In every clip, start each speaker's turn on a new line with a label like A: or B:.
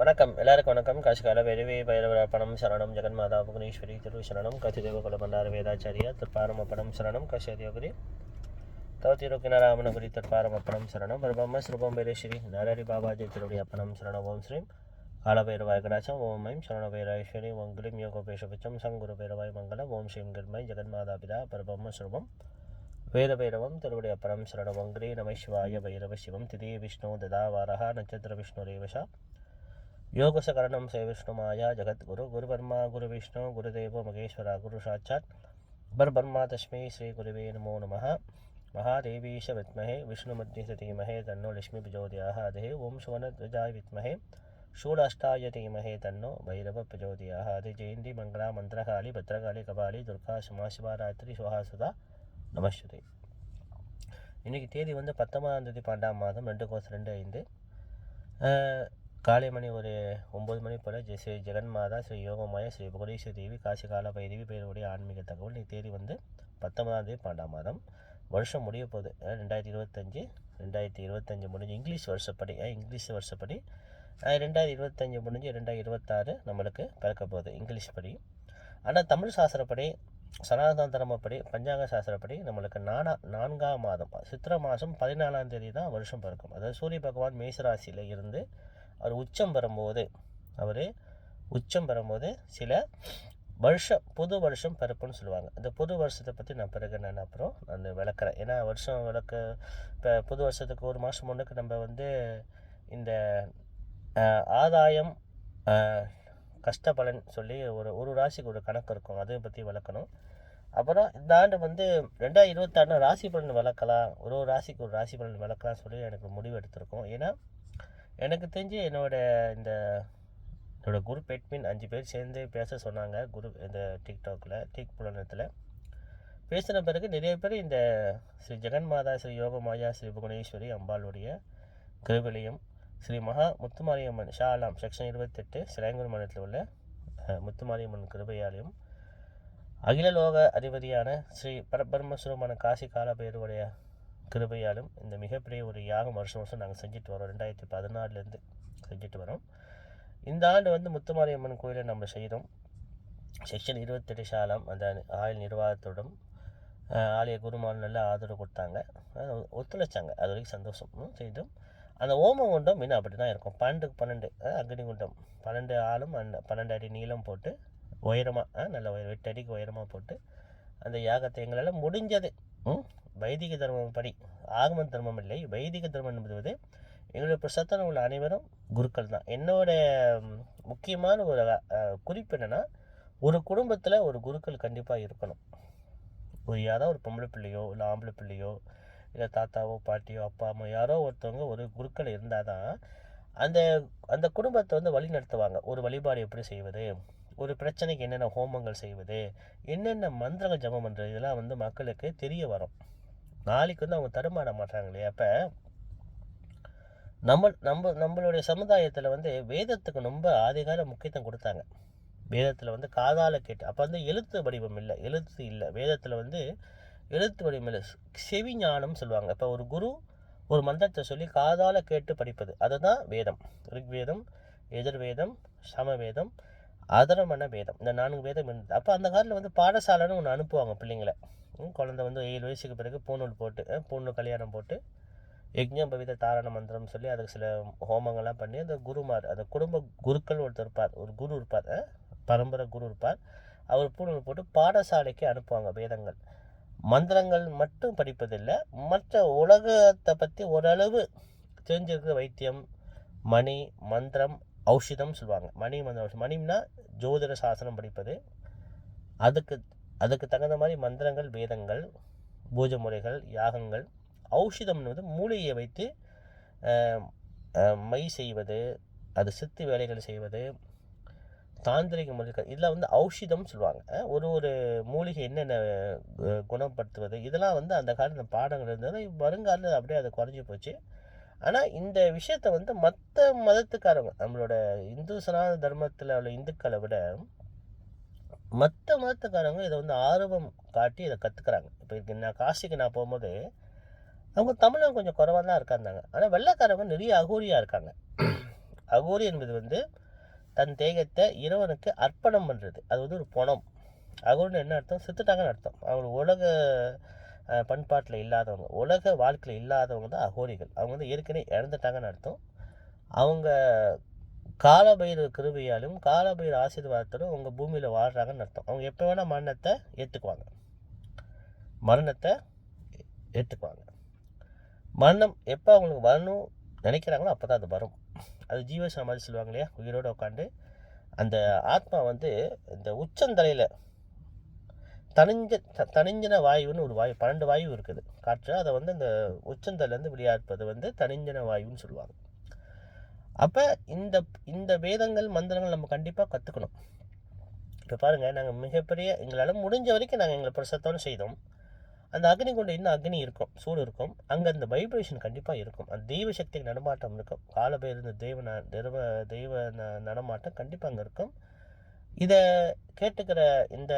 A: வணக்கம், எல்லாருக்கும் வணக்கம். காசிகால வெறுவே பைரவரப்பணம் சரணம் ஜெகன்மாதா புவனேஸ்வரி திரு சரணம் கதிதேவ குலமண்டார வேதாச்சாரிய திருப்பாரமப்பணம் சரணம் கஷ்யதியோகரி தவத்திரோக்கினராமனகுரி திருப்பாரமப்பணம் சரணம் பிரம்ம ஸ்ரூபம் வீரேஸ்வரி நரரி பாபாஜி திருடியப்பணம் சரணம் ஓம் ஸ்ரீம் காலபைரவாய கடாச்சம் ஓம் ஐம் சரணபைராஸ்வரி ஓம் கிளிம் யோகோபேஷபச்சம் சங்குரு பைரவாய் மங்களம் ஓம் ஸ்ரீம் கிருமை ஜெகன்மாதா பிதா பிரம்ம ஸ்ரூபம் வேத பைரவம் திருவடியப்பணம் சரணம் வங்கிரே நம சிவாய பைரவ சிவம் திதே விஷ்ணு ததா வாரஹா நட்சத்திர விஷ்ணு ரேவஷா யோகசகரணம் சே விஷ்ணுமாயா ஜகத்குரு குருபர்மா குரு விஷ்ணு குருதேவோ மகேஸ்வரா குரு சாட்சாத் பர்பர்மா தஸ்மை ஸ்ரீ குருவே நமோ நமः மகாதேவீஷ வித்மஹே விஷ்ணுமத்யச தீமஹே தன்னோ லக்ஷ்மி பிரஜோதயாத் ஓம் சுவனத்வஜாய வித்மஹே ஷூடாஷ்டாய தீமஹே தன்னோ பைரவ பிரஜோதயாத் ஜெயந்தி மங்களா மந்திரகாளி பத்ரகாளி கபாலி துர்கா சுமா சிவராத்திரி சுஹாசுதா நமஸ்தே. இன்றைக்கி தேதி வந்து 19ஆம் தேதி 12ஆம் மாதம் 2/2/5 காலை மணி ஒரு 9 மணி போல் ஸ்ரீ ஜெகன்மாதா ஸ்ரீ யோகமாய ஸ்ரீ புவனேஸ்வரி தேவி காசிகால பைரவி பேருடைய ஆன்மீக தகவல். இன்றைக்கி தேதி வந்து 19ஆம் தேதி 12ஆம் மாதம். வருஷம் முடிய போகுது 2025 முடிஞ்சு இங்கிலீஷ் வருஷப்படி 2025 முடிஞ்சு 2026 நம்மளுக்கு பிறக்க போகுது இங்கிலீஷ் படி. ஆனால் தமிழ் சாஸ்திரப்படி சனாதன தர்மப்படி பஞ்சாங்க சாஸ்திரப்படி நம்மளுக்கு 4ஆம் மாதம் சித்திரை மாதம் 14ஆம் தேதி தான் வருஷம் பிறக்கும். அதாவது சூரிய பகவான் மேசராசியில் இருந்து அவர் உச்சம் பெறும்போது சில புது வருஷம் பிறப்புன்னு சொல்லுவாங்க. இந்த புது வருஷத்தை பற்றி நான் பிறகு நான் அப்புறம் நான் விளக்குறேன். ஏன்னா இப்போ புது வருஷத்துக்கு ஒரு மாதம் முன்னுக்கு நம்ம வந்து இந்த ஆதாயம் கஷ்டபலன் சொல்லி ஒரு ராசிக்கு ஒரு கணக்கு இருக்கும், அதை பற்றி விளக்கணும். அப்புறம் இந்த ஆண்டு வந்து 2026 ராசி பலன் விளக்கலாம், ஒரு ராசிக்கு ஒரு ராசி பலன் விளக்கலாம் சொல்லி எனக்கு முடிவு எடுத்திருக்கோம். ஏன்னா எனக்கு தெரிஞ்சு என்னோட குரூப் எட்மின் 5 பேர் சேர்ந்து பேச சொன்னாங்க. இந்த டிக் புலனத்தில் பேசின பிறகு நிறைய பேர் இந்த ஸ்ரீ ஜெகன்மாதா ஸ்ரீ யோகமாயா ஸ்ரீ புவனேஸ்வரி அம்பாளுடைய கிருவிலையும் ஸ்ரீ மகா முத்துமாரியம்மன் ஷாலாம் செக்ஷன் 28 சிலாங்கூர் மாநிலத்தில் உள்ள முத்துமாரியம்மன் கிருபையாலையும் அகிலலோக அதிபதியான ஸ்ரீ பரபிரம்மஸ்வரூபமான காசி காலபைரவருடைய கிருபையாலும் இந்த மிகப்பெரிய ஒரு யாகம் வருஷம் நாங்கள் செஞ்சுட்டு வரோம். 2014 செஞ்சுட்டு வரோம். இந்த ஆண்டு வந்து முத்துமாரியம்மன் கோயிலை நம்ம செய்கிறோம். செக்ஷன் 28 ஷாலாம் அந்த ஆயுள் நிர்வாகத்தோடும் ஆலய குருமான் நல்ல ஆதரவு கொடுத்தாங்க, ஒத்துழைச்சாங்க. அது வரைக்கும் சந்தோஷம் செய்தோம். அந்த ஓம குண்டம் இன்னும் அப்படி தான் இருக்கும். 12 அக்னி குண்டம் 12 ஆளும் 12 அடி நீளம் போட்டு உயரமாக நல்ல 8 அடிக்கு உயரமாக போட்டு அந்த யாகத்தை எங்களால் முடிஞ்சது வைதிக தர்மம் படி, ஆகம தர்மம் இல்லை, வைதிக தர்மம் என்பது எங்களுடைய பிரசத்தனம் உள்ள அனைவரும் குருக்கள் தான். என்னோட முக்கியமான ஒரு குறிப்பு என்னென்னா, ஒரு குடும்பத்தில் ஒரு குருக்கள் கண்டிப்பாக இருக்கணும். யாரோ ஒரு பொம்பளை பிள்ளையோ இல்லை ஆம்பளை பிள்ளையோ இல்லை தாத்தாவோ பாட்டியோ அப்பா அம்மா யாரோ ஒருத்தவங்க ஒரு குருக்கள் இருந்தால் தான் அந்த அந்த குடும்பத்தை வந்து வழி நடத்துவாங்க. ஒரு வழிபாடு எப்படி செய்வது, ஒரு பிரச்சனைக்கு என்னென்ன ஹோமங்கள் செய்வது, என்னென்ன மந்திரங்கள் ஜபம் பண்ணுறது, இதெல்லாம் வந்து மக்களுக்கு தெரிய வரும். நாளைக்கு வந்து அவங்க தடுமாற மாட்டாங்க இல்லையா? அப்போ நம்மளுடைய சமுதாயத்தில் வந்து வேதத்துக்கு ரொம்ப ஆதிகால முக்கியத்துவம் கொடுத்தாங்க. வேதத்தில் வந்து காதால் கேட்டு, அப்போ வந்து எழுத்து வடிவம் இல்லை, வேதத்தில் வந்து எழுத்து வடிவம் இல்லை, செவி ஞானம் சொல்லுவாங்க. இப்போ ஒரு குரு ஒரு மந்திரத்தை சொல்லி காதால் கேட்டு படிப்பது, அதுதான் வேதம். ரிக்வேதம், எதிர்வேதம், சமவேதம், அதர்வண வேதம், இந்த 4 வேதம் இருந்தது. அப்போ அந்த காலத்தில் வந்து பாடசாலைன்னு ஒன்று அனுப்புவாங்க பிள்ளைங்களை. குழந்தை வந்து 7 வயசுக்கு பிறகு பூணூல் போட்டு பொண்ணு கல்யாணம் போட்டு யஜ்ஞம் பவித தாரண மந்திரம் சொல்லி அதுக்கு சில ஹோமங்கள்லாம் பண்ணி அந்த குருமார், அந்த குடும்ப குருக்கள் ஒருத்தர் இருப்பார், ஒரு குரு இருப்பார், பரம்பரை குரு இருப்பார். அவர் பூணூல் போட்டு பாடசாலைக்கு அனுப்புவாங்க. வேதங்கள் மந்திரங்கள் மட்டும் படிப்பதில்லை, மற்ற உலகத்தை பற்றி ஓரளவு தெரிஞ்சிருக்கிற வைத்தியம், மணி, மந்திரம், ஔஷதம் சொல்லுவாங்க. மணிம்னா ஜோதிட சாசனம் படிப்பது, அதுக்கு தகுந்த மாதிரி மந்திரங்கள், வேதங்கள், பூஜை முறைகள், யாகங்கள். ஔஷதம்னு மூலிகையை வைத்து மை செய்வது, அது சித்து வேலைகள் செய்வது, தாந்திரிக முறைகள், இதெல்லாம் வந்து ஔஷதம் சொல்லுவாங்க. ஒரு மூலிகை என்னென்ன குணப்படுத்துவது, இதெல்லாம் வந்து அந்த காலத்தில் பாடங்கள் இருந்தது. வருங்காலத்தில் அப்படியே அது குறைஞ்சி போச்சு. ஆனால் இந்த விஷயத்தை வந்து மற்ற மதத்துக்காரங்க, நம்மளோட இந்து சனாதன தர்மத்தில் உள்ள இந்துக்களை விட மற்ற மதத்துக்காரங்க இதை வந்து ஆர்வம் காட்டி இதை கற்றுக்குறாங்க. இப்போ நான் காசிக்கு போகும்போது அவங்க தமிழகம் கொஞ்சம் குறைவாக தான் இருக்காங்க. ஆனால் வெள்ளைக்காரங்க நிறைய அகூரியாக இருக்காங்க. அகோரி என்பது வந்து தன் தேகத்தை இறைவனுக்கு அர்ப்பணம் பண்ணுறது. அது வந்து ஒரு பணம். அகோரின்னு என்ன அர்த்தம்? செத்துட்டாங்கன்னு அர்த்தம். அவங்க உலக பண்பாட்டில் இல்லாதவங்க, உலக வாழ்க்கையில் இல்லாதவங்க தான் அகோரிகள். அவங்க வந்து ஏற்கனவே இறந்துட்டாங்கன்னு அர்த்தம். அவங்க காலபைரவ கிருபையாலும் காலபைரவ ஆசீர்வாதத்தோடும் அவங்க பூமியில் வாழ்கிறாங்கன்னு அர்த்தம். அவங்க எப்போ வேணால் மரணத்தை ஏற்றுக்குவாங்க. மரணம் எப்போ அவங்களுக்கு வரணும் நினைக்கிறாங்களோ அப்போ தான் அது வரும். அது ஜீவ சமாதி சொல்லுவாங்க இல்லையா, உயிரோடு உட்காந்து அந்த ஆத்மா வந்து இந்த உச்சந்தலையில் தனிஞ்சன வாயுன்னு ஒரு வாயு, 12 வாயு இருக்குது காற்று. அதை வந்து இந்த உச்சந்தலேருந்து வெளியாடுப்பது வந்து தனிஞ்சன வாயுன்னு சொல்லுவாங்க. அப்போ இந்த வேதங்கள் மந்திரங்கள் நம்ம கண்டிப்பாக கற்றுக்கணும். இப்போ பாருங்கள், நாங்கள் மிகப்பெரிய எங்களால் முடிஞ்ச வரைக்கும் நாங்கள் எங்களை பிரசத்தோடு செய்தோம். அந்த அக்னி கொண்டு இன்னும் அக்னி இருக்கும், சூடு இருக்கும். அங்கே அந்த வைப்ரேஷன் கண்டிப்பாக இருக்கும். அந்த தெய்வ சக்திக்கு நடமாட்டம் இருக்கும். காலபேர் இருந்த தெய்வ நடமாட்டம் கண்டிப்பாக அங்கே இருக்கும். இதை கேட்டுக்கிற இந்த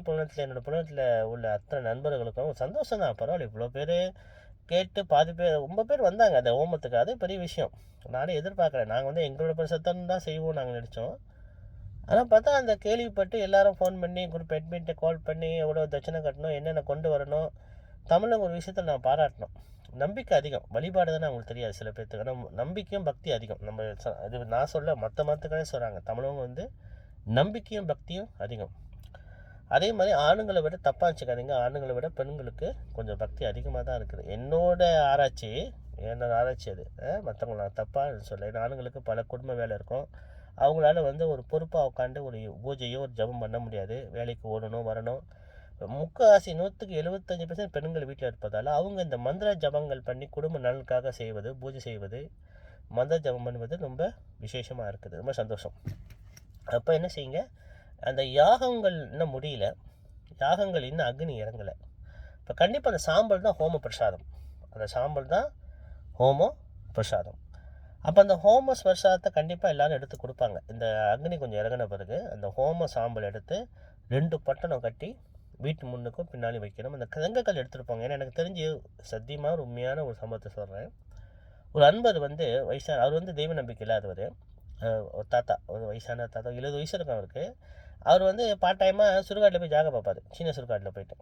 A: புலனத்தில் என்னோடய புலனத்தில் உள்ள அத்தனை நண்பர்களுக்கும் சந்தோஷம் தான். பரவாயில்ல, இவ்வளோ பேர் கேட்டு பாதி பேர் ரொம்ப பேர் வந்தாங்க அந்த ஹோமத்துக்கு. அது பெரிய விஷயம். நானே எதிர்பார்க்குறேன். நாங்கள் வந்து எங்களோட பிரசத்தம் தான் செய்வோம் நாங்கள் நினச்சோம். ஆனால் பார்த்தா அந்த கேள்விப்பட்டு எல்லாரும் ஃபோன் பண்ணி குரூப் அட்மின்ட்டு கால் பண்ணி எவ்வளோ தட்சணை கட்டணும், என்னென்ன கொண்டு வரணும். தமிழில் ஒரு விஷயத்தில் நான் பாராட்டணும். நம்பிக்கை அதிகம். வழிபாடு தானே அவங்களுக்கு தெரியாது சில பேர்த்துக்கு. ஆனால் நம்பிக்கையும் பக்தி அதிகம். நம்ம இது நான் சொல்ல மற்ற மதத்துக்கானே சொல்கிறாங்க. தமிழவங்க வந்து நம்பிக்கையும் பக்தியும் அதிகம். அதே மாதிரி ஆணுங்களை விட தப்பாக வச்சுக்காதீங்க, ஆணுங்களை விட பெண்களுக்கு கொஞ்சம் பக்தி அதிகமாக தான் இருக்குது. என்னோட ஆராய்ச்சி அது. மற்றவங்க நான் தப்பாக சொல்ல. ஏன்னா ஆணுங்களுக்கு பல குடும்ப வேலை இருக்கும். அவங்களால வந்து ஒரு பொறுப்பாக உட்காந்து ஒரு பூஜையோ ஒரு ஜபம் பண்ண முடியாது. வேலைக்கு ஓடணும் வரணும். முக்கால்வாசி 75% பெண்கள் வீட்டில் இருப்பதால் அவங்க இந்த மந்திர ஜபங்கள் பண்ணி குடும்ப நலனுக்காக செய்வது, பூஜை செய்வது, மந்திர ஜபம் பண்ணுவது ரொம்ப விசேஷமாக இருக்குது. ரொம்ப சந்தோஷம். அப்போ என்ன செய்யுங்க, அந்த யாகங்கள் இன்னும் முடியல, யாகங்கள் இன்னும் அக்னி இறங்கலை. இப்போ கண்டிப்பாக அந்த சாம்பல் தான் ஹோம பிரசாதம். அந்த சாம்பல் தான் ஹோம பிரசாதம். அப்போ அந்த ஹோம பிரசாதத்தை கண்டிப்பாக எல்லோரும் எடுத்து கொடுப்பாங்க. இந்த அக்னி கொஞ்சம் இறங்கின பிறகு அந்த ஹோம சாம்பல் எடுத்து 2 பட்டணம் கட்டி வீட்டு முன்னுக்கும் பின்னாடி வைக்கணும். அந்த செங்கக்கல் எடுத்துருப்பாங்க. ஏன்னா எனக்கு தெரிஞ்சு சத்தியமாக ஒரு உண்மையான ஒரு சம்பவத்தை சொல்கிறேன். ஒரு அன்பர் வந்து வயசான, அவர் வந்து தெய்வ நம்பிக்கை இல்லாதவர், ஒரு தாத்தா, ஒரு வயசான தாத்தா, 70 வயசு இருக்கும் அவருக்கு. அவர் வந்து பார்ட் டைமாக சுடுகாட்டில் போய் ஜாக பார்ப்பார், சின்ன சுடுகாட்டில் போய்ட்டு.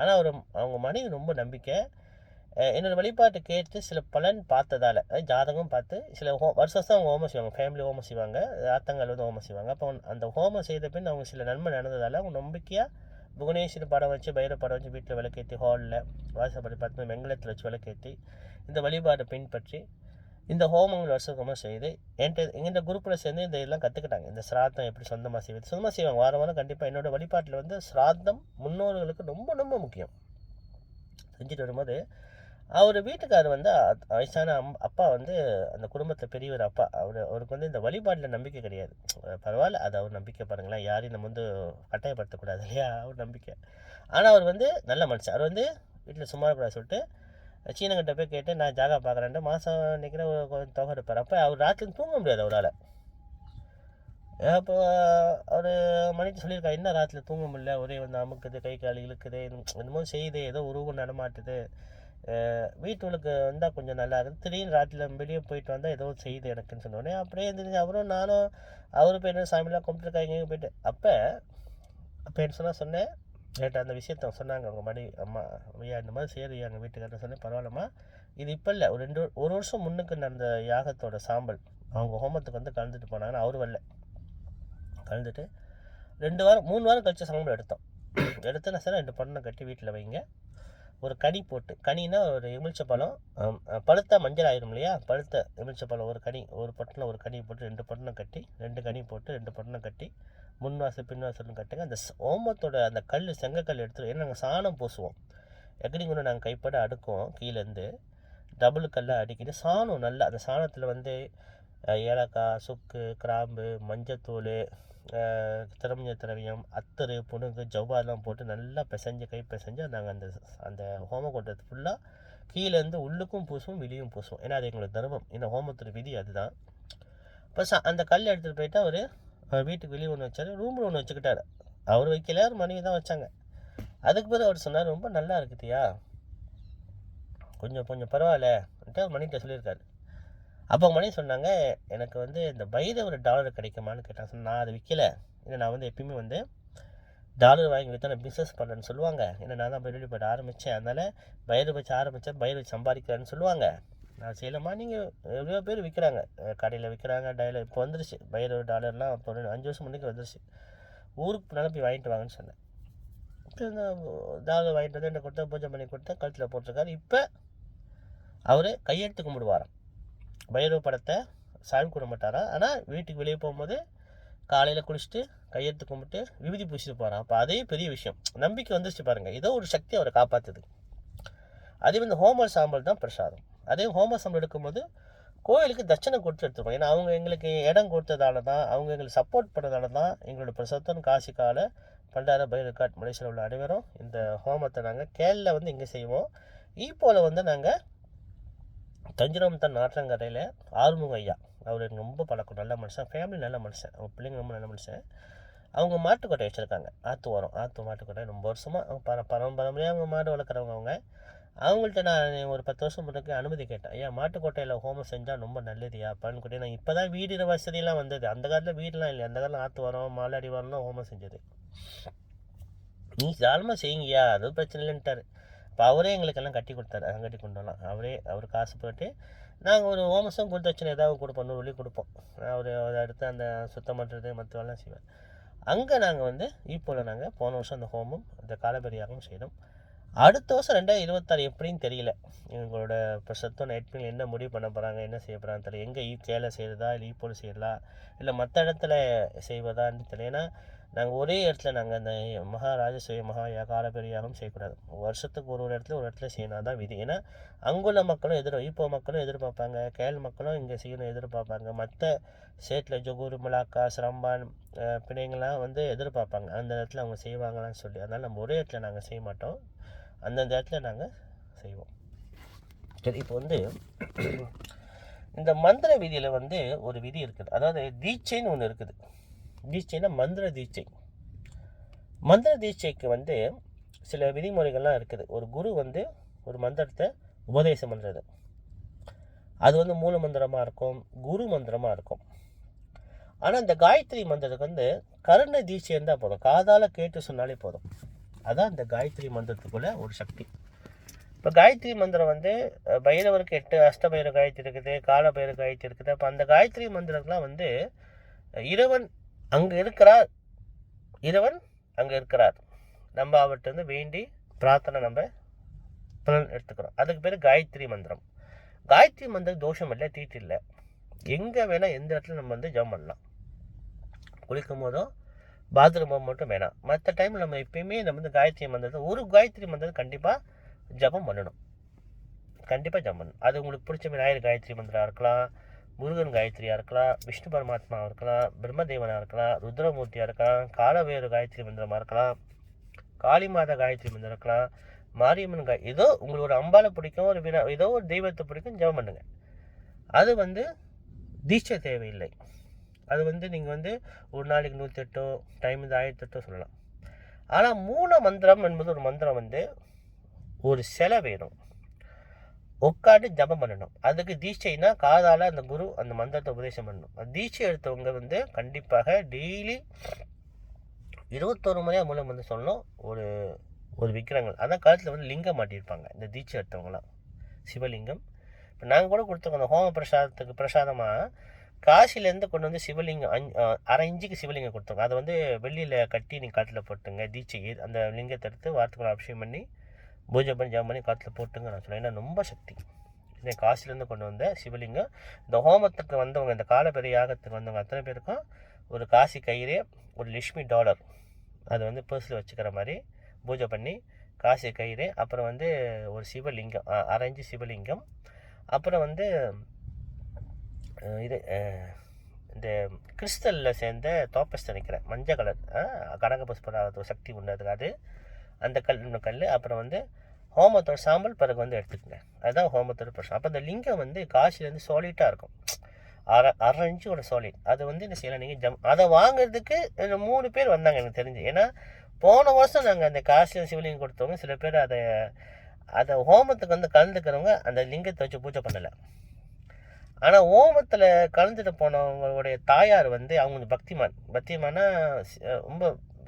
A: ஆனால் அவங்க மனைவி ரொம்ப நம்பிக்கை. என்னோடய வழிபாட்டு கேட்டு சில பலன் பார்த்ததால், ஜாதகம் பார்த்து சில வருஷம் அவங்க ஹோமம் செய்வாங்க, ஃபேமிலி ஹோமம் செய்வாங்க, ஆத்தங்கள் வந்து ஹோமம் செய்வாங்க. அப்போ அந்த ஹோமம் செய்த பின் அவங்க சில நன்மை நடந்ததால் அவங்க நம்பிக்கையாக புவனேஸ்வரி படம் வச்சு, பைரவ படம் வச்சு வீட்டில் விளக்கேற்றி, ஹாலில் வாசப்படி பார்த்து வெங்கலத்தில் வச்சு விளக்கேற்றி இந்த வழிபாட்டை பின்பற்றி இந்த ஹோமங்கள் வருஷமாக செய்து எங்கிட்ட குரூப்பில் சேர்ந்து இந்த இதெல்லாம் கற்றுக்கிட்டாங்க. இந்த சிராத்தம் எப்படி சொந்தமாக செய்வாங்க. வாரம் வாரம் கண்டிப்பாக என்னோடய வழிபாட்டில் வந்து சிராத்தம் முன்னோர்களுக்கு ரொம்ப ரொம்ப முக்கியம். செஞ்சுட்டு வரும்போது அவர் வீட்டுக்காரர் வந்து வயசான அப்பா வந்து அந்த குடும்பத்தில் பெரியவர் அப்பா. அவருக்கு வந்து இந்த வழிபாட்டில் நம்பிக்கை கிடையாது. பரவாயில்ல, அது அவர் நம்பிக்கை. பாருங்களேன், யாரையும் நம்ம வந்து கட்டாயப்படுத்தக்கூடாது இல்லையா, அவர் நம்பிக்கை. ஆனால் அவர் வந்து நல்ல மனுஷன். அவர் வந்து வீட்டில் சும்மா இருக்கக்கூடாது சொல்லிட்டு சீனங்கிட்ட போய் கேட்டு நான் ஜாகா பார்க்குறேன்ட்டு மாதம் நினைக்கிற கொஞ்சம் தொகை எடுப்பார். அப்போ அவர் ராத்திரி தூங்க முடியாது அவரால். அப்போ அவர் மனைவி சொல்லியிருக்காரு, என்ன ராத்திரியில் தூங்க முடியல, ஒரே வந்து அமுக்குது, கை கால் இழுக்குது, என்னமோ செய்யுது, ஏதோ உருவம் நடமாட்டுது, வீட்டுக்கு வந்தால் கொஞ்சம் நல்லா இருக்குது, திடீர்னு ராத்திரியில் வெளியே போயிட்டு வந்தால் ஏதோ செய்யுது எனக்குன்னு சொன்னோடனே அப்படியே இருந்துச்சு. அவரும் நானும் அவரு போய் என்ன சாமியெல்லாம் கும்பிட்டுருக்காங்க போயிட்டு. அப்போ என்ன சொன்னேன் கேட்ட அந்த விஷயத்த சொன்னாங்க அவங்க மனைவி, அம்மா ஐயா இந்த மாதிரி சரி எங்கள் வீட்டுக்காரர் சொன்னேன். பரவாயில்லம்மா, இது இப்போ இல்லை, ஒரு வருஷம் முன்னுக்கு நடந்த யாகத்தோட சாம்பல் அவங்க ஹோமத்துக்கு வந்து கலந்துட்டு போனாங்கன்னா அவர் வரல. கலந்துட்டு 2 வாரம் 3 வாரம் கழிச்சு சாம்பல் எடுத்து நான் சார் 2 பணம் கட்டி வீட்டில் வைங்க, ஒரு கனி போட்டு, கனினா ஒரு எலுமிச்சை பழம், பழுத்த மஞ்சள் ஆயிரும் இல்லையா, பழுத்த எலுமிச்சை பழம் ஒரு கனி, ஒரு பட்டில் ஒரு கனி போட்டு 2 பட்டணம் கட்டி, 2 கனி போட்டு 2 பட்டணம் கட்டி முன்வாசல் பின்வாசல்னு கட்டுங்க. அந்த ஓமத்தோட அந்த கல் செங்கக்கல் எடுத்துருவோம். ஏன்னா நாங்கள் சாணம் பூசுவோம், எக்கடி கொண்டு நாங்கள் கைப்பட அடுக்குவோம், கீழேருந்து டபுள் கல்லை அடிக்கிட்டு சாணம் நல்லா, அந்த சாணத்தில் வந்து ஏலக்காய், சுக்கு, கிராம்பு, மஞ்சத்தூள், திரமிஞ்ச திரவியம், அத்தரு, புணுகு, ஜவ்வாதெல்லாம் போட்டு நல்லா கை பிசைஞ்சு நாங்கள் அந்த ஹோமம் கொண்டது ஃபுல்லாக கீழேருந்து உள்ளுக்கும் பூசுவோம், வெளியும் பூசுவோம். ஏன்னா அது எங்களோட தர்மம். ஏன்னா ஹோமத்தோட விதி அதுதான். இப்போ அந்த கல் எடுத்துகிட்டு போயிட்டு அவர் வீட்டுக்கு வெளியே ஒன்று வச்சார், ரூமில் ஒன்று வச்சுக்கிட்டார். அவர் வைக்கல, அவர் மனைவி தான் வச்சாங்க. அதுக்கு பிறகு அவர் சொன்னார், ரொம்ப நல்லா இருக்குதியா, கொஞ்சம் பரவாயில்லன்ட்டு அவர் மனைவிட்ட சொல்லியிருக்காரு. அப்போ மணி சொன்னாங்க, எனக்கு வந்து இந்த பைரவர் டாலர் கிடைக்குமான்னு கேட்டாங்க. நான் அதை விற்கலை. ஏன்னா நான் வந்து எப்பயுமே வந்து டாலர் வாங்கி விற்றா நான் பிஸ்னஸ் பண்ணுறேன்னு சொல்லுவாங்க. ஏன்னா நான் தான் பைரவி போய்ட்டு ஆரம்பித்தேன். அதனால் பயிர் வச்சு ஆரம்பித்தேன், பயிர் வச்சு சம்பாதிக்கிறேன்னு சொல்லுவாங்க. நான் செய்யலாமா? நீங்கள் எவ்வளோ பேர் விற்கிறாங்க, கடையில் விற்கிறாங்க, டைலர் இப்போ வந்துருச்சு பைரவர் டாலர்லாம். இப்போ 5 வருஷம் முன்னாடி வந்துருச்சு. ஊருக்கு போனாலும் போய் வாங்கிட்டு வாங்கன்னு சொன்னேன். இப்போ இந்த டாலர் வாங்கிட்டு வந்து என்ன கொடுத்தா, பூஜை பண்ணி கொடுத்தா, கழுத்தில் போட்டிருக்காரு. இப்போ அவர் கையெழுத்து கும்பிடுவாராம். பைரவ படத்தை சாமி கும்பிட மாட்டாரா. ஆனால் வீட்டுக்கு வெளியே போகும்போது காலையில் குளிச்சுட்டு கையெழுத்து கும்பிட்டு விபூதி பூசிட்டு போகிறான். அப்போ அதே பெரிய விஷயம். நம்பிக்கை வந்துருச்சு பாருங்கள். ஏதோ ஒரு சக்தி அவரை காப்பாற்றுது. அதே வந்து ஹோமர் சாம்பல் தான் பிரசாதம். அதே ஹோமர் சாம்பல் எடுக்கும்போது கோயிலுக்கு தட்சணை கொடுத்து எடுத்துருவோம். ஏன்னா அவங்க எங்களுக்கு இடம் கொடுத்ததால தான், அவங்க எங்களுக்கு சப்போர்ட் பண்ணதால தான் எங்களோட பிரசத்தன் காசிக்கால பண்டார பைரகாட் மலேசியாவில் உள்ள அனைவரும் இந்த ஹோமத்தை நாங்கள் கேரளில் வந்து இங்கே செய்வோம். ஈப்போவில் வந்து நாங்கள் தஞ்சிரம் தான் நாற்றங்கரையில் ஆறுமுக ஐயா, அவர் எனக்கு ரொம்ப பழக்கம், நல்ல மனுஷன், ஃபேமிலி நல்ல மனுஷன், அவங்க பிள்ளைங்க ரொம்ப நல்ல மனுஷன். அவங்க மாட்டுக்கொட்டை வச்சுருக்காங்க. ஆற்று மாட்டுக்கொட்டை ரொம்ப வருஷமாக அவங்க பரம்பரையாக அவங்க மாடு வளர்க்குறவங்க. அவங்கள்ட்ட நான் ஒரு 10 வருஷம் முன்னாடி அனுமதி கேட்டேன். ஏன் மாட்டுக்கொட்டையில் ஹோமம் செஞ்சால் ரொம்ப நல்லதுயா பலன்கொட்டை. நான் இப்போ தான் வீடு வசதியெல்லாம் வந்தது. அந்த காலத்தில் வீடெலாம் இல்லை. அந்த காலத்தில் ஆற்று வரோம் மாலாடி வரோம்லாம் ஹோமம் செஞ்சது. நீ தாராளமாக செய்யுங்கய்யா, அது பிரச்சனை இல்லைன்ட்டார். இப்போ அவரே எங்களுக்கெல்லாம் கட்டி கொடுத்தாரு. கட்டி கொண்டோலாம் அவர் காசு போட்டு நாங்கள் ஒரு ஹோமஸும் கொடுத்து வச்சுன்னு ஏதாவது கொடுப்போம், 100 வெள்ளி கொடுப்போம். அவர் அடுத்து அந்த சுத்தம் பண்ணுறது மற்ற வேலைலாம் செய்வார். அங்கே நாங்கள் வந்து இப்போது நாங்கள் போன வருஷம் அந்த ஹோமம் அந்த காலபெரியாகவும் செய்தோம். அடுத்த வருஷம் 2026 எப்படின்னு தெரியல. எங்களோட இப்போ சத்தம் நைட்மில் என்ன முடிவு பண்ண போகிறாங்க, என்ன செய்ய போகிறான்னு தெரியல. எங்கே கேல செய்கிறதா இல்லை ஈப்போல் செய்யலாம் இல்லை மற்ற இடத்துல செய்வதான்னு தெரியல. ஏன்னா நாங்கள் ஒரே இடத்துல நாங்கள் அந்த மகாராஜஸ்வரி மகா காலபெரியாகவும் செய்யக்கூடாது. வருஷத்துக்கு ஒரு இடத்துல செய்யணும் தான் விதி. ஏன்னா அங்குள்ள மக்களும் ஈப்போ மக்களும் எதிர்பார்ப்பாங்க, கேள் மக்களும் இங்கே செய்யணும் எதிர்பார்ப்பாங்க, மற்ற ஸ்டேட்டில் ஜொகூர் மிலாக்கா சிரம்பான் பிணைங்கள்லாம் வந்து எதிர்பார்ப்பாங்க அந்த இடத்துல அவங்க செய்வாங்களான்னு சொல்லி. அதனால் நம்ம ஒரே இடத்துல நாங்கள் செய்ய மாட்டோம், அந்தந்த இடத்துல நாங்கள் செய்வோம். சரி, இப்போ வந்து இந்த மந்திர விதியில் வந்து ஒரு விதி இருக்குது. அதாவது தீட்சைன்னு ஒன்று இருக்குது. தீட்சைன்னா மந்திர தீட்சை. மந்திர தீட்சைக்கு வந்து சில விதிமுறைகள்லாம் இருக்குது. ஒரு குரு வந்து ஒரு மந்திரத்தை உபதேசம் பண்ணுறது, அது வந்து மூல மந்திரமாக இருக்கும், குரு மந்திரமாக இருக்கும். ஆனால் இந்த காயத்ரி மந்திரத்துக்கு வந்து கருண தீட்சை இருந்தால் போதும், காதால் கேட்டு சொன்னாலே போதும். அதான் இந்த காயத்ரி மந்திரத்துக்குள்ள ஒரு சக்தி. இப்போ காயத்ரி மந்திரம் வந்து பைரவருக்கு 8 அஷ்டபைர காயத்ரி இருக்குது, காலபைர காயத்ரி இருக்குது. அப்போ அந்த காயத்ரி மந்திரம்லாம் வந்து இறைவன் அங்கே இருக்கிறார், நம்ம அவர்கிட்ட வந்து வேண்டி பிரார்த்தனை நம்ம பலன் எடுத்துக்கிறோம். அதுக்கு பேர் காயத்ரி மந்திரம். காயத்ரி மந்திரம் தோஷம் இல்லை, தீட்டு இல்லை. எங்கே வேணால் எந்த இடத்துல நம்ம வந்து ஜபம் பண்ணலாம். குளிக்கும் போதும் பாத்ரூம் மட்டும் வேணாம். மற்ற டைமில் நம்ம எப்பயுமே நம்ம வந்து காயத்ரி மந்திரத்தை ஒரு காயத்ரி மந்திரத்தை கண்டிப்பாக ஜபம் பண்ணணும். அது உங்களுக்கு பிடிச்ச விநாயகர் காயத்ரி மந்திரம் இருக்கலாம், முருகன் காயத்ரியாக இருக்கலாம், விஷ்ணு பரமாத்மாவாக இருக்கலாம், பிரம்மதேவனாக இருக்கலாம், ருத்ரமூர்த்தியாக இருக்கலாம், காலவேறு காயத்ரி மந்திரமாக இருக்கலாம், காளி மாதா காயத்ரி மந்திரம் இருக்கலாம், மாரியம்மன் ஏதோ உங்களுக்கு ஒரு அம்பாலை பிடிக்கும், ஏதோ ஒரு தெய்வத்தை பிடிக்கும், ஜபம் பண்ணுங்க. அது வந்து தீட்சை தேவையில்லை. அது வந்து நீங்கள் வந்து ஒரு நாளைக்கு 108 டைம் வந்து 1008 சொல்லலாம். ஆனால் மூல மந்திரம் என்பது ஒரு மந்திரம் வந்து ஒரு சிலை வேணும், உட்காந்து ஜபம் பண்ணணும். அதுக்கு தீட்சைனா காதால் அந்த குரு அந்த மந்திரத்தை உபதேசம் பண்ணணும். தீட்சை எடுத்தவங்க வந்து கண்டிப்பாக டெய்லி 21 முறையாக மூலம் வந்து சொல்லணும். ஒரு விக்கிரங்கள் அதான் கழுத்தில் வந்து லிங்கம் மாட்டியிருப்பாங்க இந்த தீட்சை எடுத்தவங்களாம், சிவலிங்கம். இப்போ நாங்கள் கூட கொடுத்துருக்கோம் அந்த ஹோம பிரசாதத்துக்கு பிரசாதமாக காசிலேருந்து கொண்டு வந்து சிவலிங்கம் 1/2 இன்ச்சுக்கு சிவலிங்கம் கொடுத்துருக்கோம். அதை வந்து வெள்ளியில் கட்டி நீங்கள் காட்டில் போட்டுங்க. தீட்சை அந்த லிங்கத்தை எடுத்து வாரத்துக்குள்ள அபிஷேகம் பண்ணி பூஜை பண்ணி ஜபம் பண்ணி காட்டில் போட்டுங்க நான் சொல்லுவேன். ஏன்னா ரொம்ப சக்தி. இந்த காசிலேருந்து கொண்டு வந்த சிவலிங்கம். இந்த ஹோமத்துக்கு வந்தவங்க, இந்த காலபெரிய யாகத்துக்கு வந்தவங்க அத்தனை பேருக்கும் ஒரு காசி கயிறு, ஒரு லட்சுமி டாலர், அது வந்து பர்ஸில் வச்சுக்கிற மாதிரி பூஜை பண்ணி காசி கயிறு, அப்புறம் வந்து ஒரு சிவலிங்கம் 1/2 இன்ச்சு சிவலிங்கம், அப்புறம் வந்து இது இந்த கிறிஸ்டலில் சேர்ந்த தோப்பஸ் நினைக்கிறேன், மஞ்சள் கலர் கனகபுஷ்பராக சக்தி உண்டு அது, அந்த கல். அப்புறம் வந்து ஹோமத்தோட சாம்பல் பிறகு வந்து எடுத்துக்கங்க. அதுதான் ஹோமத்தோட பிரச்சனை. அப்போ அந்த லிங்கம் வந்து காசிலேருந்து சாலிட்டாக இருக்கும், 1/2 இன்ச்சோட சாலிட். அதை வந்து என்ன செய்யலாம், நீங்கள் அதை வாங்குறதுக்கு 3 பேர் வந்தாங்க எனக்கு தெரிஞ்சு. ஏன்னா போன வருஷம் நாங்கள் அந்த காசியில் சிவலிங்கம் கொடுத்தவங்க சில பேர் அதை ஹோமத்துக்கு வந்து கலந்துக்கிறவங்க அந்த லிங்கத்தை வச்சு பூஜை பண்ணலை. ஆனால் ஹோமத்தில் கலந்துட்டு போனவங்களுடைய தாயார் வந்து அவங்க பக்திமானா ரொம்ப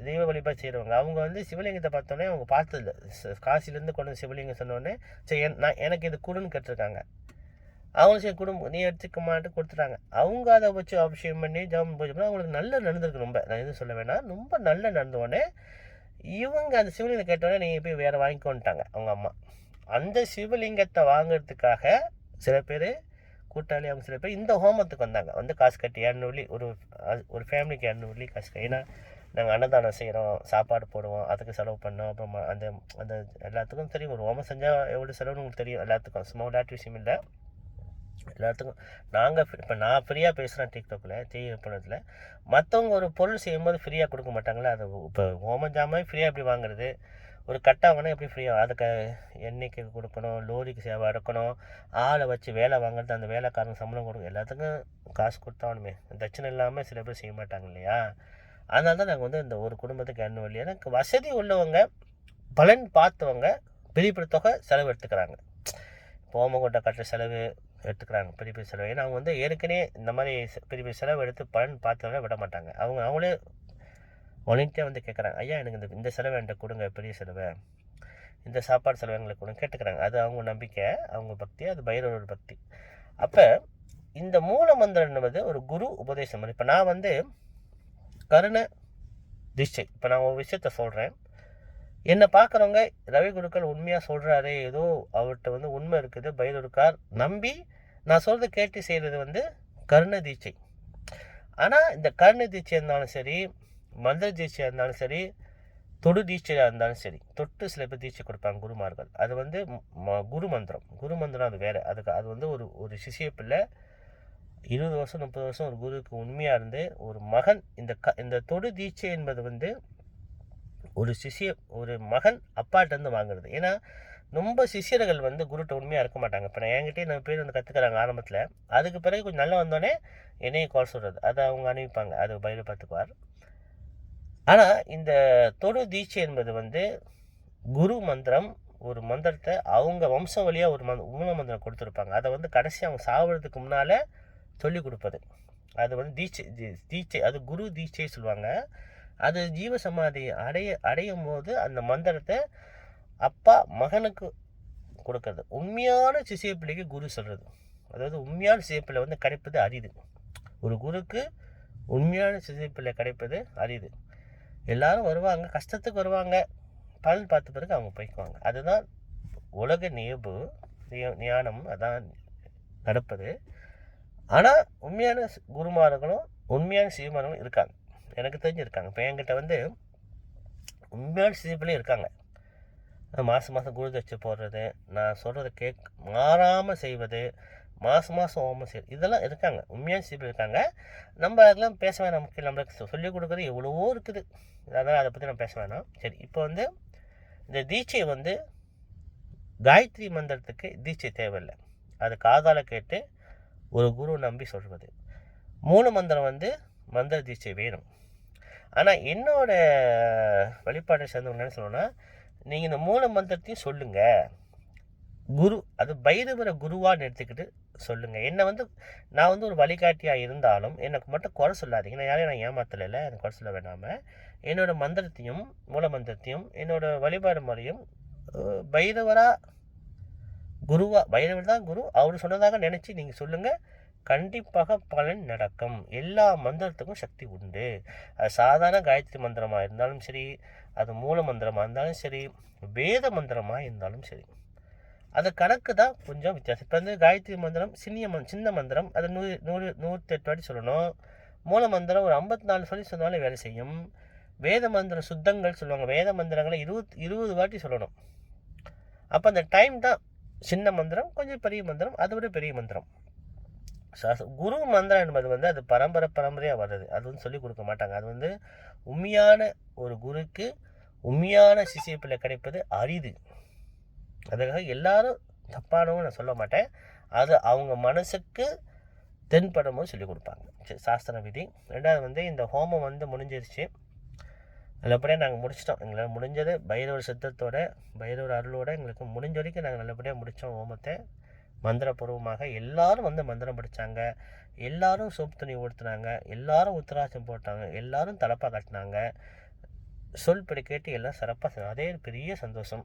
A: தெய்வ வழிபாடு செய்கிறவங்க. அவங்க வந்து சிவலிங்கத்தை பார்த்தோன்னே அவங்க பார்த்ததில்ல. காசிலேருந்து கொண்டு வந்து சிவலிங்கம் சொன்னோடனே சரி எனக்கு இது கொடுன்னு கேட்டிருக்காங்க. அவங்க சரி குடும்பம் நீ எடுத்துக்க மாட்டு கொடுத்துட்டாங்க. அவங்க அதை வச்சு அபிஷேகம் பண்ணி ஜபம் பூஜை பண்ணி அவங்களுக்கு நல்ல நடந்திருக்கு. ரொம்ப நான் எதுவும் சொல்ல வேணாம், ரொம்ப நல்ல நடந்தோடனே இவங்க அந்த சிவலிங்கத்தை கேட்டோடனே நீங்கள் போய் வேறு வாங்கிக்கோன்ட்டாங்க அவங்க அம்மா. அந்த சிவலிங்கத்தை வாங்கிறதுக்காக சில பேர் கூட்டாளி, அவங்க சில பேர் இந்த ஹோமத்துக்கு வந்தாங்க. வந்து காசு கட்டி 200 வெள்ளி, ஒரு ஃபேமிலிக்கு 200 வெள்ளி காசு கட்டி. ஏன்னா நாங்கள் அன்னதானம் செய்கிறோம், சாப்பாடு போடுவோம், அதுக்கு செலவு பண்ணோம். அப்புறம் அந்த அந்த எல்லாத்துக்கும் தெரியும், ஒரு ஹோமம் செஞ்சால் எவ்வளோ செலவுன்னு உங்களுக்கு தெரியும் எல்லாத்துக்கும். சும்மா விளையாட்டு விஷயம் இல்லை, எல்லாத்துக்கும். இப்போ நான் ஃப்ரீயாக பேசுகிறேன் டிக்டாக்கில், தீவிரப்பணத்தில். மற்றவங்க ஒரு பொருள் செய்யும்போது ஃப்ரீயாக கொடுக்க மாட்டாங்களா? அது இப்போ ஹோமம் ஜாமான் ஃப்ரீயாக எப்படி வாங்குறது? ஒரு கட்டாங்கன்னா எப்படி ஃப்ரீயாக? அதுக்கு எண்ணெய்க்கு கொடுக்கணும், லோரிக்கு சேவை அடக்கணும், ஆளை வச்சு வேலை வாங்குறது, அந்த வேலைக்காரங்க சம்பளம் கொடுக்கும், எல்லாத்துக்கும் காசு கொடுத்தாலுமே தட்சணை இல்லாமல் சில பேர் செய்ய மாட்டாங்க இல்லையா? அதனால தான் நாங்கள் வந்து இந்த ஒரு குடும்பத்துக்கு 200 வெள்ளி. எனக்கு வசதி உள்ளவங்க, பலன் பார்த்தவங்க பெரிய பெரிய தொகை செலவு எடுத்துக்கிறாங்க. ஹோமகுண்டம் கட்டுற செலவு எடுத்துக்கிறாங்க, பெரிய பெரிய செலவு. ஏன்னா அவங்க வந்து ஏற்கனவே இந்த மாதிரி பெரிய பெரிய செலவு எடுத்து பலன் பார்த்தவங்க விட மாட்டாங்க. அவங்களே வாலண்டியாக வந்து கேட்குறாங்க, ஐயா எனக்கு இந்த செலவு என்கிட்ட கொடுங்க, பெரிய செலவை, இந்த சாப்பாடு செலவு எங்களுக்கு கொடுங்க கேட்டுக்கிறாங்க. அது அவங்க நம்பிக்கை, அவங்க பக்தி, அது பைரவரோட பக்தி. அப்போ இந்த மூல மந்திரம் என்பது ஒரு குரு உபதேசம். இப்போ நான் வந்து கருண தீட்சை, இப்போ நான் ஒரு விஷயத்த சொல்கிறேன், என்னை பார்க்குறவங்க ரவி குருக்கள் உண்மையாக சொல்கிறாரு, ஏதோ அவர்கிட்ட வந்து உண்மை இருக்குது, பைரவருக்கார் நம்பி நான் சொல்கிறத கேட்டு செய்கிறது வந்து கருண தீட்சை. ஆனால் இந்த கருண தீட்சையாக இருந்தாலும் சரி, மந்திர தீட்சையாக இருந்தாலும் சரி, தொடு தீட்சையாக இருந்தாலும் சரி, தொட்டு சில பேர் தீட்சை கொடுப்பாங்க குருமார்கள். அது வந்து குரு மந்திரம் அது வேறு. அது வந்து ஒரு சிஷிய பிள்ளை 20 வருஷம் 30 வருஷம் ஒரு குருவுக்கு உண்மையாக இருந்து ஒரு மகன் இந்த தொடு தீட்சை என்பது வந்து ஒரு மகன் அப்பாட்டேருந்து வாங்குறது. ஏன்னா ரொம்ப சிஷியர்கள் வந்து குருட்ட உண்மையாக இருக்க மாட்டாங்க. இப்போ நான் என்கிட்டயே நம்ம பேர் வந்து கற்றுக்குறாங்க ஆரம்பத்தில், அதுக்கு பிறகு கொஞ்சம் நல்லா வந்தோடனே என்னையும் கால் சொல்கிறது, அதை அவங்க அனுப்பிப்பாங்க, அது பயிரை பார்த்துக்குவார். ஆனால் இந்த தொடு தீட்சை என்பது வந்து குரு மந்திரம், ஒரு மந்திரத்தை அவங்க வம்சம் வழியாக ஒரு மூல மந்திரம் கொடுத்துருப்பாங்க. அதை வந்து கடைசி அவங்க சாப்பிட்றதுக்கு முன்னால் சொல்லி கொடுப்பது. அது வந்து தீட்சை, அது குரு தீட்சை சொல்லுவாங்க. அது ஜீவ சமாதி அடையும் போது அந்த மந்திரத்தை அப்பா மகனுக்கு கொடுக்கறது. உண்மையான சிசிய பிள்ளைக்கு குரு சொல்கிறது, அதாவது உண்மையான சிசிய பிள்ளை வந்து கிடைப்பது அரிது. ஒரு குருக்கு உண்மையான சிசிய பிள்ளை கிடைப்பது அரிது. எல்லாரும் வருவாங்க, கஷ்டத்துக்கு வருவாங்க, பலன் பார்த்த பிறகு அவங்க போய்க்குவாங்க. அதுதான் உலக நியப்பு, ஞானம், அதான் நடப்பது. ஆனால் உண்மையான குருமார்களும் உண்மையான சிவமார்களும் இருக்காங்க, எனக்கு தெரிஞ்சிருக்காங்க. இப்போ என்கிட்ட வந்து உண்மையான சிசிப்பிள்ளையும் இருக்காங்க. மாதம் குரு தட்சை போடுறது, நான் சொல்கிறத மாறாமல் செய்வது, மாதம் ஹோமம் செய்வது, இதெல்லாம் இருக்காங்க, உண்மையான சிசிப்பிள்ளை இருக்காங்க. நம்ம அதெல்லாம் பேச வேணாம், முக்கியம் நம்மளுக்கு சொல்லிக் கொடுக்குறது எவ்வளவோ இருக்குது, அதனால் அதை பற்றி நம்ம பேச வேணாம். சரி, இப்போ வந்து இந்த தீட்சை வந்து காயத்ரி மந்திரத்துக்கு தீட்சை தேவையில்லை, அது காதால் கேட்டு ஒரு குரு நம்பி சொல்வது. மூல மந்திரம் வந்து மந்திர தீட்சை வேணும். ஆனால் என்னோட வழிபாட்டை சேர்ந்தவங்க என்ன சொல்லணும்னா, நீங்கள் இந்த மூல மந்திரத்தையும் சொல்லுங்கள், குரு அது பைரவரை குருவான்னு எடுத்துக்கிட்டு சொல்லுங்கள். என்னை வந்து நான் வந்து ஒரு வழிகாட்டியாக இருந்தாலும் எனக்கு மட்டும் குறை சொல்லாதீங்க. நான் யாரையும் ஏமாத்தலை, எனக்கு குறை சொல்ல வேண்டாமல் என்னோடய மந்திரத்தையும் மூல மந்திரத்தையும் என்னோடய வழிபாடு முறையும் பைரவராக பைரவர் தான் குரு, அவர் சொன்னதாக நினச்சி நீங்கள் சொல்லுங்கள், கண்டிப்பாக பலன் நடக்கும். எல்லா மந்திரத்துக்கும் சக்தி உண்டு. அது சாதாரண காயத்ரி மந்திரமாக இருந்தாலும் சரி, அது மூல மந்திரமாக இருந்தாலும் சரி, வேத மந்திரமாக இருந்தாலும் சரி, அது கணக்கு தான் கொஞ்சம் வித்தியாசம். இப்போ வந்து காயத்ரி மந்திரம் சின்ன மந்திரம், அது 108 வாட்டி சொல்லணும். மூல மந்திரம் ஒரு 54 சொல்லி சொன்னாலும் வேலை செய்யும். வேத மந்திரம் சுத்தங்கள் சொல்லுவாங்க, வேத மந்திரங்களை 20 வாட்டி சொல்லணும். அப்போ அந்த டைம் தான் சின்ன மந்திரம், கொஞ்சம் பெரிய மந்திரம், அதை விட பெரிய மந்திரம். குரு மந்திரம் என்பது வந்து அது பரம்பரையாக வர்றது, அது வந்து சொல்லிக் கொடுக்க மாட்டாங்க. அது வந்து உண்மையான ஒரு குருக்கு உண்மையான சிசிய பிள்ளை கிடைப்பது அரிது. அதுக்காக எல்லாரும் தப்பானவும் நான் சொல்ல மாட்டேன், அது அவங்க மனசுக்கு தென்படும் போது சொல்லிக் கொடுப்பாங்க. சாஸ்திர விதி. ரெண்டாவது வந்து இந்த ஹோமம் வந்து முடிஞ்சிருச்சு, நல்லபடியாக நாங்கள் முடிச்சிட்டோம். எங்களால் முடிஞ்சது பைரவர் சித்தத்தோட, பைரவர் அருளோட எங்களுக்கு முடிஞ்ச வரைக்கும் நாங்கள் நல்லபடியாக முடித்தோம் ஹோமத்தை. மந்திரபூர்வமாக எல்லாரும் வந்து மந்திரம் படித்தாங்க, எல்லாரும் சோப்பு துணி ஊற்றுனாங்க, எல்லாரும் உத்தராட்சம் போட்டாங்க, எல்லாரும் தலப்பா கட்டினாங்க. சொல்படி கேட்டு எல்லாம் சிறப்பாக, அதே பெரிய சந்தோஷம்.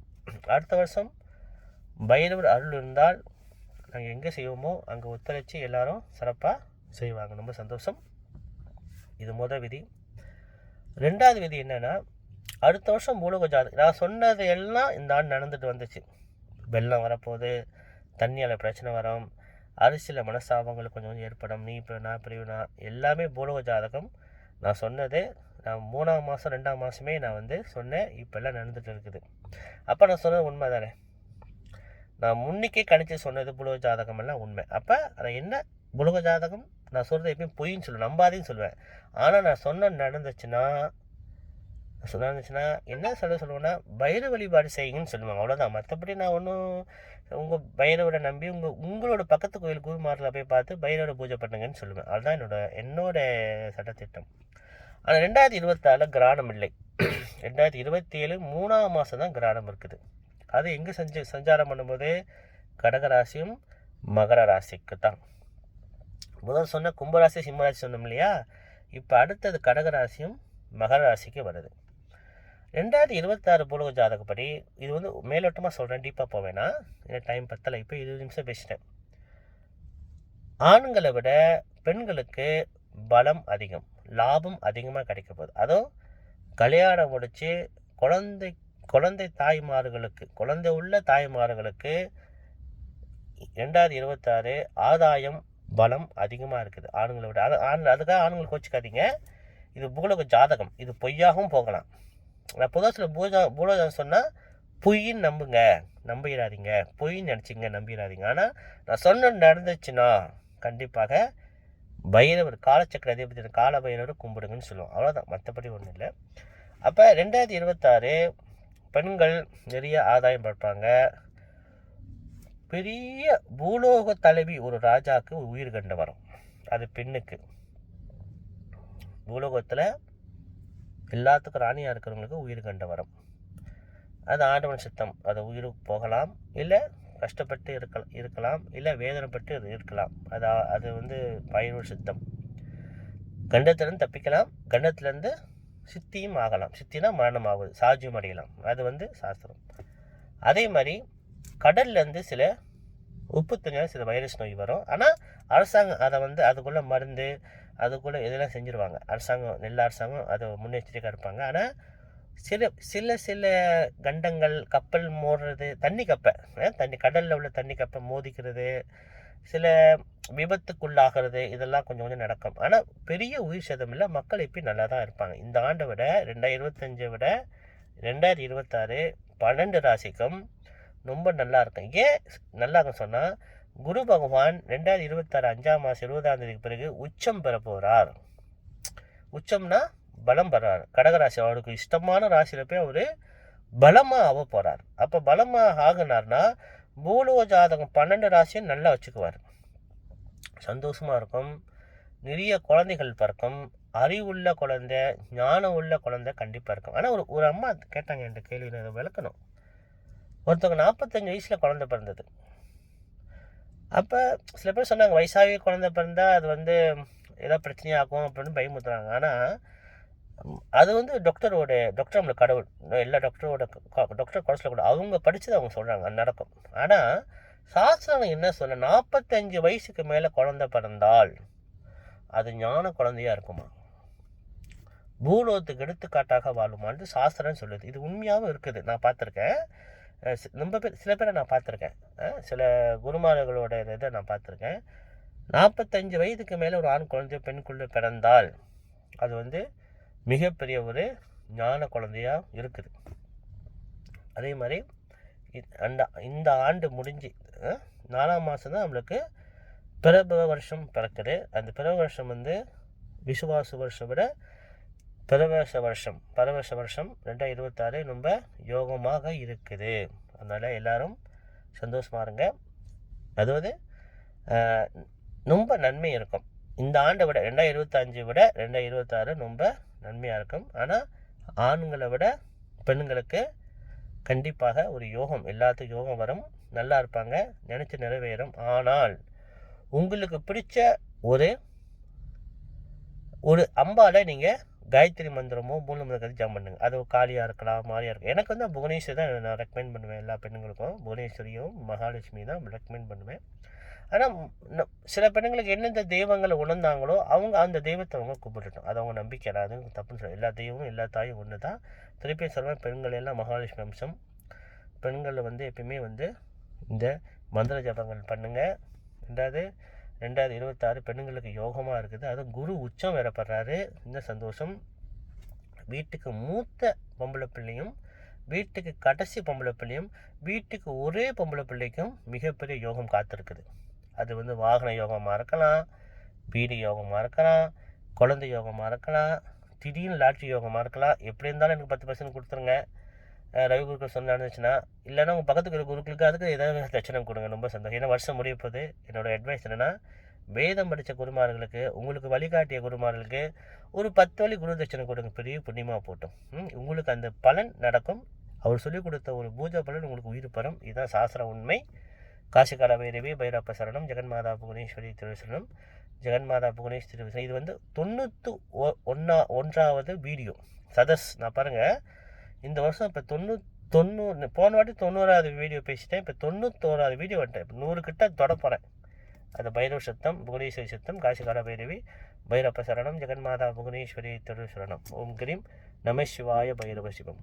A: அடுத்த வருஷம் பைரவர் அருள் இருந்தால் நாங்கள் எங்கே செய்வோமோ அங்கே ஒத்துழைச்சி எல்லாரும் சிறப்பாக செய்வாங்க. ரொம்ப சந்தோஷம். இது முதல் விதி. ரெண்டாவது விதி என்னென்னா, அடுத்த வருஷம் பூலோக ஜாதகம் நான் சொன்னது எல்லாம் இந்த ஆண்டு நடந்துட்டு வந்துச்சு. வெள்ளம் வரப்போகுது, தண்ணியால் பிரச்சனை வரும், அரிசியில் மனஸ்தாபங்கள் கொஞ்சம் கொஞ்சம் ஏற்படும், நீ நான் பிரிவுனா எல்லாமே பூலோக ஜாதகம். நான் சொன்னது நான் 3ஆம் மாதம் 2ஆம் மாதமே நான் வந்து சொன்னேன். இப்போல்லாம் நடந்துகிட்டு இருக்குது. அப்போ நான் சொன்னது உண்மை தானே? நான் முன்னிக்கே கணிச்சு சொன்னது பூலோக ஜாதகம் எல்லாம் உண்மை. அப்போ நான் என்ன பூலோக ஜாதகம் நான் சொல்கிறது எப்பயும் பொய்ன்னு சொல்லுவேன், நம்பாதையும் சொல்லுவேன். ஆனால் நான் சொன்ன நடந்துச்சுன்னா என்ன சொல்லுவேன்னா, பைரவ வழிபாடு செய்யுங்கன்னு சொல்லுவாங்க. அவ்வளோதான். மற்றபடி நான் ஒன்றும் உங்கள் பைரவரை நம்பி உங்களோட பக்கத்து கோயில் குருமாரில் போய் பார்த்து பைரவரை பூஜை பண்ணுங்கன்னு சொல்லுவேன். அதுதான் என்னோட சட்டத்திட்டம். ஆனால் 2026 கிராணம் இல்லை. 2027 3ஆம் மாதம் தான் கிராணம் இருக்குது. அது எங்கே சஞ்சாரம் பண்ணும்போது கடகராசியும் மகர ராசிக்கு தான். முதல் சொன்ன கும்பராசி சிம்மராசி சொன்னோம் இல்லையா? இப்போ அடுத்தது கடகராசியும் மகர ராசிக்கு வருது. 2026 பூலோக ஜாதகப்படி இது வந்து மேலோட்டமாக சொல்கிறேன், டீப்பாக போவேன்னா டைம் பத்தலை. இப்போ 20 நிமிஷம் பேசிட்டேன். ஆண்களை விட பெண்களுக்கு பலம் அதிகம், லாபம் அதிகமாக கிடைக்க போகுது. அதுவும் கல்யாணம் முடித்து குழந்தை தாய்மார்களுக்கு, குழந்தை உள்ள தாய்மார்களுக்கு 2026 ஆதாயம் பலம் அதிகமாக இருக்குது ஆண்களை விட. அதுக்காக ஆண்கள் கோச்சிக்காதீங்க, இது பூலோக ஜாதகம், இது பொய்யாகவும் போகலாம். நான் பொதுவாக சில பூலோகம் சொன்னால் பொய்ன்னு நம்பிடாதீங்க, பொய்ன்னு நினச்சிங்க, நம்பிடாதீங்க. ஆனால் நான் சொன்ன நடந்துச்சுன்னா கண்டிப்பாக பைரவர் காலச்சக்கர அதிபதி கால பைரவர் கும்பிடுங்கன்னு சொல்லுவோம். அவ்வளோதான், மற்றபடி ஒன்றும் இல்லை. அப்போ 2026 பெண்கள் நிறைய ஆதாயம் பார்ப்பாங்க. பெரிய பூலோக தலைவி ஒரு ராஜாவுக்கு உயிர் கண்டு வரும். அது பெண்ணுக்கு. பூலோகத்தில் எல்லாத்துக்கும் ராணியாக இருக்கிறவங்களுக்கு உயிர் கண்டு வரும். அது ஆண்டவன் சித்தம். அது உயிருக்கு போகலாம், இல்லை கஷ்டப்பட்டு இருக்கலாம், இல்லை வேதனைப்பட்டு இருக்கலாம். அது வந்து பைரவர் சித்தம். கண்டத்திலேருந்து தப்பிக்கலாம், கண்டத்திலேருந்து சித்தியும் ஆகலாம். சித்தினா மரணம் ஆகுது, சாஜியம் அடையலாம். அது வந்து சாஸ்திரம். அதே மாதிரி கடல்லேருந்து சில உப்பு தண்ணியால் சில வைரஸ் நோய் வரும். ஆனால் அரசாங்கம் அதை வந்து அதுக்குள்ளே மருந்து அதுக்குள்ளே இதெல்லாம் செஞ்சுருவாங்க. எல்லா அரசாங்கம் அதை முன்னெச்சரிக்கையாக இருப்பாங்க. ஆனால் சில கண்டங்கள், கப்பல் மோடுறது, தண்ணி கடலில் உள்ள தண்ணி கப்பை மோதிக்கிறது, சில விபத்துக்குள்ளாகிறது, இதெல்லாம் கொஞ்சம் கொஞ்சம் நடக்கும். ஆனால் பெரிய உயிர் சேதம் இல்லை, மக்கள் எப்பயும் நல்லா தான் இருப்பாங்க. இந்த ஆண்டை விட 2025 விட 2026 12 ராசிக்கும் ரொம்ப நல்லா இருக்கும். ஏன் நல்லா இருக்கும் சொன்னால், குரு பகவான் 2026 5ஆம் மாதம் 20ஆம் தேதிக்கு பிறகு உச்சம் பெற போகிறார். உச்சம்னா பலம் பெறார். கடகராசி அவருக்கு இஷ்டமான ராசியில் போய் அவர் பலமாக ஆக போகிறார். அப்போ பலமாக ஆகினார்னா பூலோக ஜாதகம் 12 ராசியும் நல்லா வச்சுக்குவார். சந்தோஷமாக இருக்கும், நிறைய குழந்தைகள் பிறக்கும், அறிவுள்ள குழந்தை, ஞானம் உள்ள குழந்தை கண்டிப்பாக இருக்கும். ஆனால் ஒரு அம்மா கேட்டாங்க என்ற கேள்வி, அதை விளக்கணும். ஒருத்தவங்க 45 வயசில் குழந்தை பிறந்தது. அப்போ சில பேர் சொன்னாங்க வயசாகவே குழந்தை பிறந்தால் அது வந்து ஏதோ பிரச்சனையாகும் அப்படின்னு பயமுறுத்துறாங்க. ஆனால் அது வந்து டாக்டர் நம்மளுக்கு கடவுள், எல்லா டாக்டர் குறைச்சில் கூட அவங்க படித்தது அவங்க சொல்கிறாங்க, அது நடக்கும். ஆனால் சாஸ்திரம் என்ன சொல்ல, 45 வயசுக்கு மேலே குழந்தை பிறந்தால் அது ஞான குழந்தையாக இருக்குமா, பூலோகத்துக்கு எடுத்துக்காட்டாக வாழுமான்னு சாஸ்திரம் சொல்லுது. இது உண்மையாகவும் இருக்குது, நான் பார்த்துருக்கேன். சில பேரை நான் பார்த்துருக்கேன், சில குருமார்களோட இதை நான் பார்த்துருக்கேன். 45 வயதுக்கு மேலே ஒரு ஆண் குழந்தை பெண்குள்ளே பிறந்தால் அது வந்து மிகப்பெரிய ஒரு ஞான குழந்தையாக இருக்குது. அதே மாதிரி இந்த ஆண்டு முடிஞ்சு 4ஆம் மாதம் தான் நம்மளுக்கு பிறவ வருஷம் பிறக்குது. அந்த பிறவ வருஷம் வந்து விசுவாச வருஷம் விட பரவச வருஷம் 2026 ரொம்ப யோகமாக இருக்குது. அதனால் எல்லோரும் சந்தோஷமாக இருங்க. அதாவது ரொம்ப நன்மை இருக்கும். இந்த ஆண்டை விட 2025 விட 2026 ரொம்ப நன்மையாக இருக்கும். ஆனால் ஆண்களை விட பெண்களுக்கு கண்டிப்பாக ஒரு யோகம், எல்லாத்துக்கும் யோகம் வரும். நல்லா இருப்பாங்க, நினச்சி நிறைவேறும். ஆனால் உங்களுக்கு பிடிச்ச ஒரு ஒரு அம்பாவை நீங்கள் காயத்ரி மந்திரமோ மூல மந்திரம் ஜாம் பண்ணுங்க. அது காளியாக இருக்கலாம், மாரியாக இருக்கலாம். எனக்கு வந்து புவனேஸ்வரி தான் நான் ரெக்கமெண்ட் பண்ணுவேன். எல்லா பெண்களுக்கும் புவனேஸ்வரியும் மகாலட்சுமி தான் ரெக்கமெண்ட் பண்ணுவேன். ஆனால் சில பெண்களுக்கு எந்தெந்த தெய்வங்களை உணர்ந்தாங்களோ அவங்க அந்த தெய்வத்தை அவங்க கும்பிட்டுட்டோம். அது அவங்க நம்பிக்கை. அது தப்புன்னு சொல்ல, எல்லா தெய்வமும் எல்லா தாயும் ஒன்று தான். திருப்பி சொல்வேன், பெண்கள் எல்லாம் மகாலட்சுமி அம்சம். பெண்களில் வந்து எப்பயுமே வந்து இந்த மந்திர ஜபங்கள் பண்ணுங்கள். 2026 பெண்களுக்கு யோகமாக இருக்குது. அதுவும் குரு உச்சம் வேறப்படுறாரு. இந்த சந்தோஷம். வீட்டுக்கு மூத்த பொம்பளை பிள்ளையும் வீட்டுக்கு கடைசி பொம்பளை பிள்ளையும் வீட்டுக்கு ஒரே பொம்பளை பிள்ளைக்கும் மிகப்பெரிய யோகம் காத்திருக்குது. அது வந்து வாகன யோகமாக இருக்கலாம், வீடு யோகமாக இருக்கலாம், குழந்தை யோகமாக இருக்கலாம், திடீர்னு லாட்ரி யோகமாக இருக்கலாம். எப்படி இருந்தாலும் எனக்கு 10% கொடுத்துருங்க. ரவி குருக்கள் சொன்ன நடந்துச்சுன்னா, இல்லைன்னா உங்கள் பக்கத்துக்கு இருக்கிற குருக்களுக்கு அதுக்கு ஏதாவது தட்சணம் கொடுங்க. ரொம்ப சந்தோஷம். ஏன்னா வருஷம் முடிய போகுது. என்னோடய அட்வைஸ் என்னென்னா, வேதம் படித்த குருமார்களுக்கு, உங்களுக்கு வழிகாட்டிய குருமார்களுக்கு ஒரு 10 வழி குரு தட்சணை கொடுங்க. பெரிய புண்ணியமாக போட்டோம். உங்களுக்கு அந்த பலன் நடக்கும். அவர் சொல்லிக் கொடுத்த ஒரு பூஜை பலன் உங்களுக்கு உயிர் பெறும். இதுதான் சாஸ்திர உண்மை. காசிகால பைரவி பைரப்ப சரணம், ஜெகன்மாதா புவனேஸ்வரி திருசரணம், ஜெகன்மாதா புவனேஸ்வரி திருசரணம். இது வந்து 91வது வீடியோ சதஸ். நான் பாருங்கள், இந்த வருஷம் இப்போ 90 போன வாட்டி 90வது வீடியோ பேசிட்டேன். இப்போ 91வது வீடியோ வந்துட்டேன். இப்போ 100 கிட்ட தொட போகிறேன். அது பைரவ சத்தம், புவனேஸ்வரி சத்தம், காசிகால பைரவி பைரப்ப சரணம், ஜெகன்மாதா புவனேஸ்வரி திருசரணம். ஓம் கிரீம் நம சிவாய பைரவ சிவம்.